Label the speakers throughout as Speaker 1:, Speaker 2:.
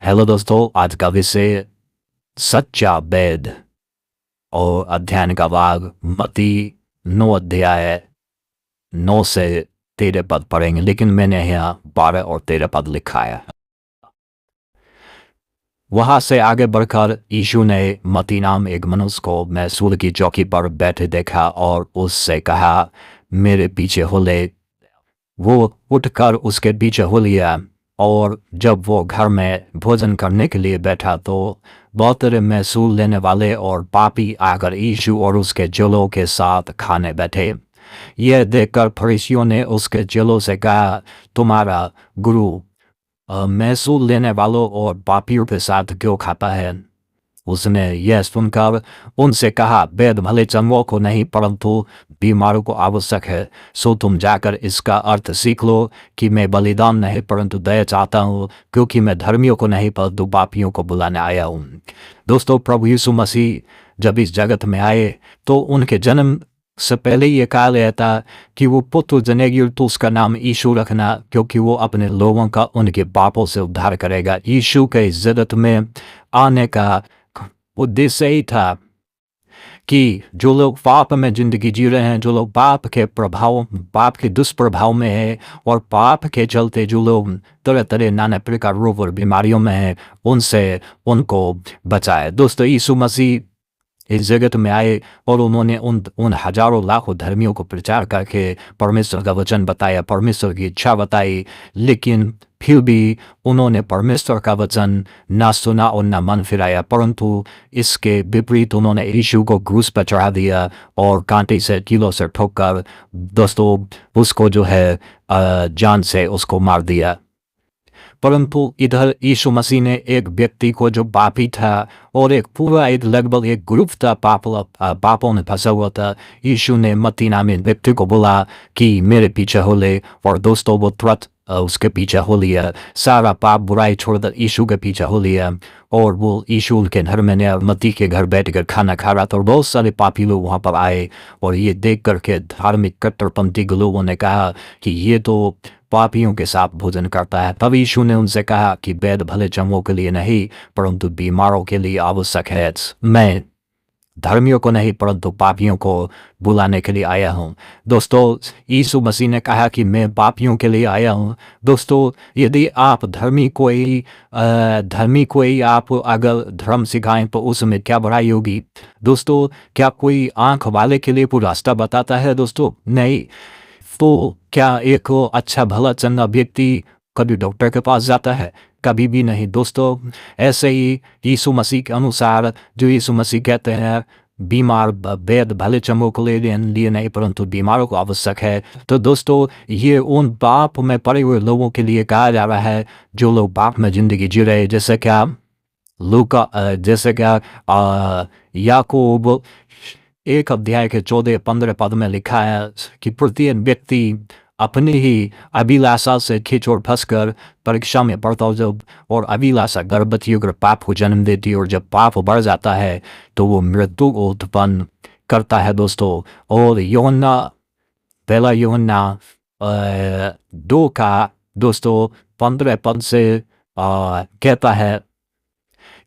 Speaker 1: Hello दोस्तों, आज का विषय सच्चा वेद और अध्ययन का भाग मत्ती 9 अध्याय 9 से 13 पद पढ़ेंगे, लेकिन मैंने यहाँ 12 और 13 पद लिखा है। वहां से आगे बढ़कर यीशु ने मत्ती नाम एक मनुष्य को मैसूर की चौकी पर बैठे देखा और उससे कहा, मेरे पीछे हो ले। वो उठकर उसके पीछे हो लिया, और जब वो घर में भोजन करने के लिए बैठा तो बहुत सारे मैसूर लेने वाले और पापी आकर यीशु और उसके चेलों के साथ खाने बैठे। यह देखकर फरीसियों ने उसके चेलों से कहा, तुम्हारा गुरु मैसूर लेने वालों और पापियों के साथ क्यों खाता है? उसने यह सुनकर उनसे कहा, वेद भले चंगों को नहीं परंतु बीमारों को आवश्यक है। सो तुम जाकर इसका अर्थ सीख लो कि मैं बलिदान नहीं परंतु दया चाहता हूँ, क्योंकि मैं धर्मियों को नहीं परंतु पापियों को बुलाने आया हूँ। दोस्तों, प्रभु यीशु मसीह जब इस जगत में आए तो उनके जन्म से पहले ये कहा गया था कि वो पुत्र जनेगी तो उसका नाम यीशु रखना, क्योंकि वो अपने लोगों का उनके पापों से उद्धार करेगा। यीशु के इस जगत में आने का उद्देश्य ही था कि जो लोग पाप में जिंदगी जी रहे हैं, जो लोग पाप के दुष्प्रभाव में हैं और पाप के चलते जो लोग तरह तरह नाना प्रकार रोग और बीमारियों में हैं, उनसे उनको बचाए। दोस्तों, यीशु मसीह इस जगत में आए और उन्होंने उन हजारों लाखों धर्मियों को प्रचार करके परमेश्वर का वचन बताया, परमेश्वर की इच्छा बताई, लेकिन फिर भी उन्होंने परमेश्वर का वचन ना सुना और ना मन फिराया, परंतु इसके विपरीत उन्होंने यीशु को क्रूस पर चढ़ा दिया और कांटे से कीलों से ठोककर दोस्तों उसको जो है जान से उसको मार दिया। परंतु इधर यीशु मसीह ने एक व्यक्ति को जो पापी था और एक पूरा लगभग एक ग्रुप था पापों में फंसा हुआ था, यीशु ने मत्ती नामी व्यक्ति को बोला कि मेरे पीछे हो ले, और दोस्तों वो तुरंत उसके पीछे हो लिया। सारा पाप बुराई छोड़कर यीशु के पीछे हो लिया और वो यीशु के घर में मत्ती के घर बैठकर खाना खा रहा था और बहुत सारे पापी लोग वहाँ पर आए और ये देख करके धार्मिक कट्टरपंथी लोगों ने कहा कि ये तो पापियों के साथ भोजन करता है। तब यीशु ने उनसे कहा कि वेद भले चंगों के लिए नहीं परंतु बीमारों के लिए आवश्यक है। मैं धर्मियों को नहीं परंतु पापियों को बुलाने के लिए आया हूँ। दोस्तों, यीशु मसीह ने कहा कि मैं पापियों के लिए आया हूँ। दोस्तों, यदि आप धर्मी कोई आप अगर धर्म सिखाएं तो उसमें क्या बुराई होगी? दोस्तों, क्या कोई आंख वाले के लिए पूरा रास्ता बताता है? दोस्तों, नहीं। तो क्या एक अच्छा भला चंगा व्यक्ति कभी डॉक्टर के पास जाता है? कभी भी नहीं। दोस्तों, ऐसे ही यीशु मसीह के अनुसार जो यीशु मसीह कहते हैं बीमार वेद भले चंगों को लिए नहीं परंतु बीमारों को आवश्यक है। तो दोस्तों, ये उन पाप में पड़े हुए लोगों के लिए कहा जा रहा है जो लोग पाप में जिंदगी जी रहे, जैसे क्या याकूब 1 अध्याय के 14-15 पद में लिखा है कि प्रत्येक व्यक्ति अपनी ही अभिलाषा से खींच और फंसकर परीक्षा में पड़ता हो जब, और अभिलाषा गर्भवती होकर पाप को जन्म देती है, और जब पाप बढ़ जाता है तो वो मृत्यु को उत्पन्न करता है। दोस्तों, और पहला यूहन्ना 2 का दोस्तों 15 पद से कहता है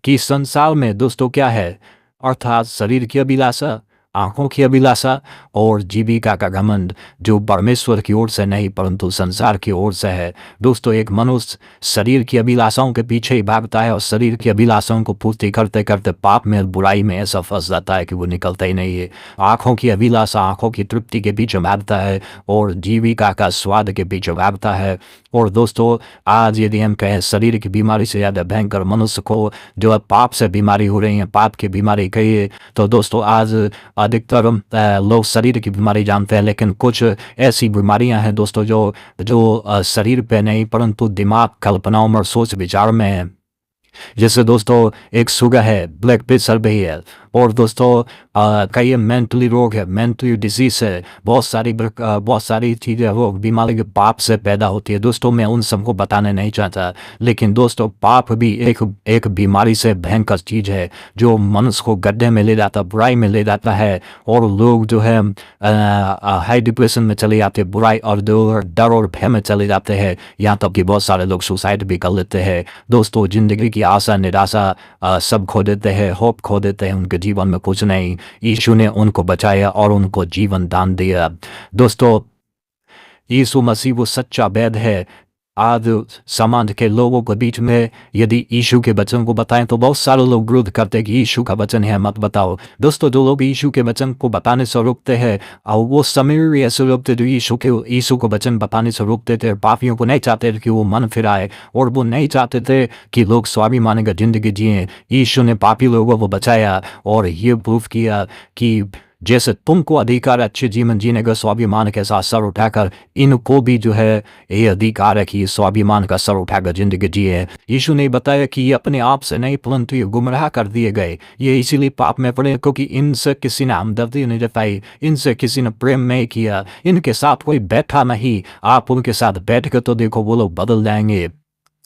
Speaker 1: कि संसार में दोस्तों क्या है, अर्थात शरीर की अभिलाषा, आंखों की अभिलाषा और जीविका का घमंड, जो परमेश्वर की ओर से नहीं परंतु संसार की ओर से है। दोस्तों, एक मनुष्य शरीर की अभिलाषाओं के पीछे ही भागता है और शरीर की अभिलाषाओं को पूर्ति करते करते पाप में बुराई में ऐसा फंस जाता है कि वो निकलता ही नहीं है। आंखों की अभिलाषा आंखों की तृप्ति के पीछे भागता है और जीविका का स्वाद के पीछे भागता है। और दोस्तों, आज यदि हम कहें शरीर की बीमारी से ज़्यादा भयंकर मनुष्य को जो पाप से बीमारी हो रही है, पाप की बीमारी कहिए, तो दोस्तों आज अधिकतर लोग शरीर की बीमारी जानते हैं, लेकिन कुछ ऐसी बीमारियां हैं दोस्तों जो शरीर पे नहीं परंतु दिमाग, कल्पनाओं और सोच विचार में है। जैसे दोस्तों एक शुगर है, ब्लड प्रेशर भी है, और दोस्तों कई मेंटली रोग है, मेंटली डिजीज है, बहुत सारी चीज़ें वो बीमारी के पाप से पैदा होती है। दोस्तों मैं उन सबको बताने नहीं चाहता, लेकिन दोस्तों पाप भी एक बीमारी से भयंकर चीज़ है जो मनुष्य को गड्ढे में ले जाता, बुराई में ले जाता है, और लोग जो है हाई डिप्रेशन में चले जाते हैं, बुराई और डर और भय में चले जाते हैं, यहाँ तक कि बहुत सारे लोग सुसाइड भी कर लेते हैं। दोस्तों ज़िंदगी की आशा निराशा सब खो देते हैं, होप खो देते हैं, उनके जीवन में कुछ नहीं। यीशु ने उनको बचाया और उनको जीवन दान दिया। दोस्तों यीशु मसीह वो सच्चा वैद है। आज समाज के लोगों के बीच में यदि यीशु के वचन को बताएं तो बहुत सारे लोग विरोध करते हैं कि यीशु का वचन है, मत बताओ। दोस्तों जो लोग यीशु के वचन को बताने से रोकते हैं, और वो समय ऐसे रोकते जो यीशु को वचन बताने से रोकते थे, पापियों को नहीं चाहते थे कि वो मन फिराए, और वो नहीं चाहते थे कि लोग स्वाभिमानी का जिंदगी जिए। यीशु ने पापी लोगों को बचाया और ये प्रूफ किया कि जैसे तुमको अधिकार अच्छे जीवन जीने का स्वाभिमान के साथ सर उठाकर, इनको भी जो है ये अधिकार है कि स्वाभिमान का सर उठाकर जिंदगी जिए। यीशु ने बताया कि ये अपने आप से नहीं परंतु ये गुमराह कर दिए गए, ये इसीलिए पाप में पड़े क्योंकि इनसे किसी ने हमदर्दी नहीं जताई, इनसे किसी ने प्रेम नहीं किया, इनके साथ कोई बैठा नहीं। आप उनके साथ बैठ कर तो देखो वो लोग बदल जाएंगे।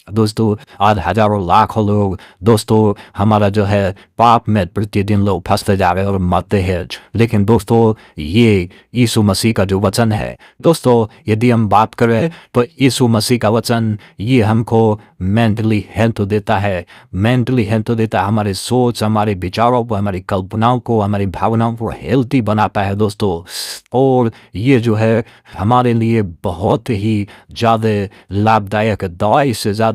Speaker 1: दोस्तों आज हजारों लाखों लोग दोस्तों हमारा जो है पाप में प्रतिदिन लोग फंसते जा रहे हैं और मरते हैं। लेकिन दोस्तों ये यीशु मसीह का जो वचन है, दोस्तों यदि हम बात करें तो यीशु मसीह का वचन ये हमको मेंटली हेल्थ देता है, मेंटली हेल्थ देता है, हमारे सोच, हमारे विचारों को, हमारी कल्पनाओं को, हमारी भावनाओं को हेल्थी बनाता है दोस्तों। और ये जो है हमारे लिए बहुत ही ज़्यादा लाभदायक, दवाई से ज़्यादा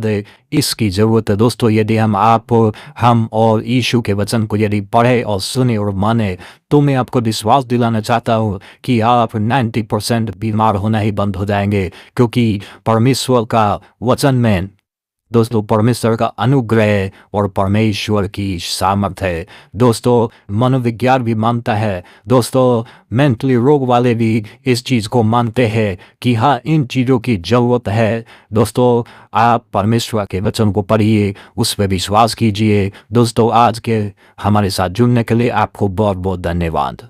Speaker 1: इसकी ज़रूरत है दोस्तों। यदि हम और यीशु के वचन को यदि पढ़े और सुने और माने तो मैं आपको विश्वास दिलाना चाहता हूँ कि आप 90% बीमार होना ही बंद हो जाएंगे, क्योंकि परमेश्वर का वचन में दोस्तों परमेश्वर का अनुग्रह और परमेश्वर की सामर्थ है। दोस्तों मनोविज्ञान भी मानता है, दोस्तों मेंटली रोग वाले भी इस चीज़ को मानते हैं कि हाँ इन चीज़ों की ज़रूरत है। दोस्तों आप परमेश्वर के वचन को पढ़िए, उस पर विश्वास कीजिए। दोस्तों आज के हमारे साथ जुड़ने के लिए आपको बहुत बहुत धन्यवाद।